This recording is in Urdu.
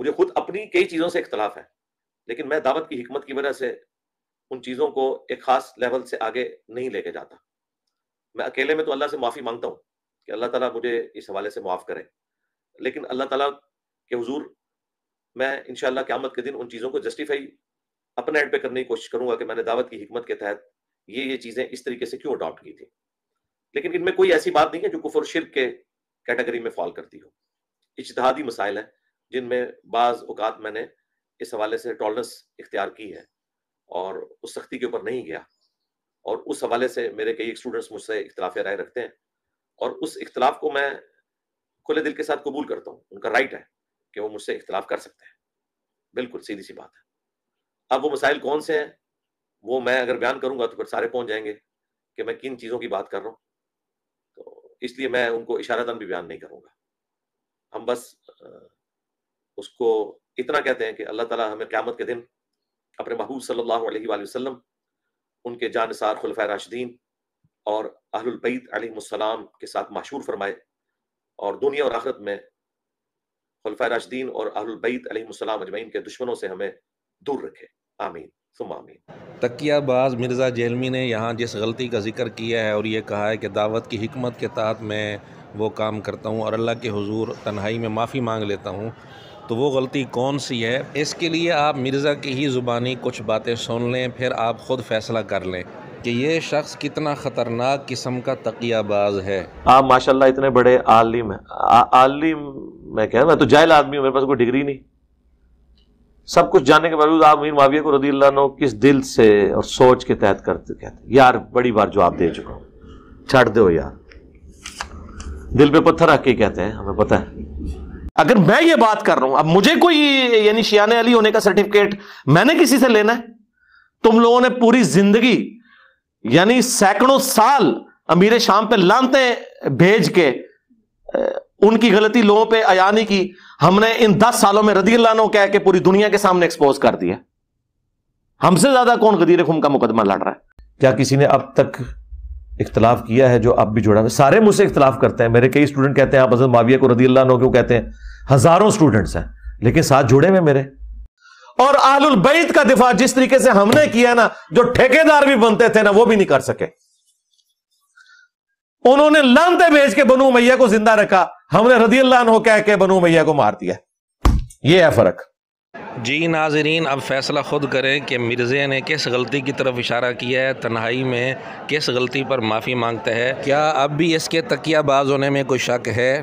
مجھے خود اپنی کئی چیزوں سے اختلاف ہے، لیکن میں دعوت کی حکمت کی وجہ سے ان چیزوں کو ایک خاص لیول سے آگے نہیں لے کے جاتا۔ میں اکیلے میں تو اللہ سے معافی مانگتا ہوں کہ اللہ تعالیٰ مجھے اس حوالے سے معاف کرے، لیکن اللہ تعالیٰ کے حضور میں انشاءاللہ قیامت کے دن ان چیزوں کو جسٹیفائی اپنے اینڈ پہ کرنے کی کوشش کروں گا کہ میں نے دعوت کی حکمت کے تحت یہ چیزیں اس طریقے سے کیوں اڈاپٹ کی تھی۔ لیکن ان میں کوئی ایسی بات نہیں ہے جو کفر شرک کے کیٹیگری میں فال کرتی ہو۔ اجتہادی مسائل ہیں جن میں بعض اوقات میں نے اس حوالے سے ٹالرنس اختیار کی ہے اور اس سختی کے اوپر نہیں گیا، اور اس حوالے سے میرے کئی اسٹوڈنٹس مجھ سے اختلاف رائے رکھتے ہیں، اور اس اختلاف کو میں کھلے دل کے ساتھ قبول کرتا ہوں۔ ان کا رائٹ ہے کہ وہ مجھ سے اختلاف کر سکتے ہیں، بالکل سیدھی سی بات ہے۔ اب وہ مسائل کون سے ہیں وہ میں اگر بیان کروں گا تو پھر سارے پہنچ جائیں گے کہ میں کن چیزوں کی بات کر رہا ہوں، تو اس لیے میں ان کو اشارتاً بھی بیان نہیں کروں گا۔ ہم بس اس کو اتنا کہتے ہیں کہ اللہ تعالیٰ ہمیں قیامت کے دن اپنے محبوب صلی اللہ علیہ وآلہ وسلم، ان کے جانثار خلفائے راشدین اور اہل البیت علیہم السلام کے ساتھ محشور فرمائے، اور دنیا اور آخرت میں خلفائے راشدین اور اہل البیت علیہم السلام اجمعین کے دشمنوں سے ہمیں دور رکھے، آمین ثم آمین۔ تقیہ باز مرزا جیلمی نے یہاں جس غلطی کا ذکر کیا ہے اور یہ کہا ہے کہ دعوت کی حکمت کے تحت میں وہ کام کرتا ہوں اور اللہ کے حضور تنہائی میں معافی مانگ لیتا ہوں، تو وہ غلطی کون سی ہے؟ اس کے لیے آپ مرزا کی ہی زبانی کچھ باتیں سن لیں، پھر آپ خود فیصلہ کر لیں کہ یہ شخص کتنا خطرناک قسم کا تقیہ باز ہے۔ آپ ماشاءاللہ اتنے بڑے عالم ہیں، عالم میں کہہ رہا ہوں، میں تو جاہل آدمی ہوں، میرے پاس کوئی ڈگری نہیں، سب کچھ جاننے کے باوجود آپ امیر معاویہ کو رضی اللہ عنہ کس دل سے اور سوچ کے تحت کرتے کہتے ہیں؟ یار بڑی بار جواب دے چکا ہوں، چھڑ دو یار، دل پہ پتھر رکھ کے کہتے ہیں، ہمیں پتہ ہے۔ اگر میں یہ بات کر رہا ہوں، اب مجھے کوئی یعنی شیان علی ہونے کا سرٹیفکیٹ میں نے کسی سے لینا ہے؟ تم لوگوں نے پوری زندگی یعنی سینکڑوں سال امیر شام پہ لانتیں بھیج کے ان کی غلطی لوگوں پہ عیاں نہیں کی، ہم نے ان 10 سالوں میں رضی اللہ عنہ کہہ کے پوری دنیا کے سامنے ایکسپوز کر دیا۔ ہم سے زیادہ کون غدیر خم کا مقدمہ لڑ رہا ہے؟ کیا کسی نے اب تک اختلاف کیا ہے جو اب بھی جڑا ہے؟ سارے مجھ سے اختلاف کرتے ہیں، میرے کئی اسٹوڈنٹ کہتے ہیں آپ حضرت معاویہ کو رضی اللہ عنہ کیوں کہتے ہیں، ہزاروں اسٹوڈنٹس ہیں، لیکن ساتھ جڑے ہوئے میرے۔ اور اہل البیت کا دفاع جس طریقے سے ہم نے کیا نا، جو ٹھیکیدار بھی بنتے تھے نا وہ بھی نہیں کر سکے۔ انہوں نے لانتے بھیج کے بنو امیہ کو زندہ رکھا، ہم نے رضی اللہ عنہ کہہ کے بنو امیہ کو مار دیا۔ یہ ہے فرق۔ جی ناظرین، اب فیصلہ خود کریں کہ مرزے نے کس غلطی کی طرف اشارہ کیا ہے، تنہائی میں کس غلطی پر معافی مانگتا ہے، کیا اب بھی اس کے تقیہ باز ہونے میں کوئی شک ہے؟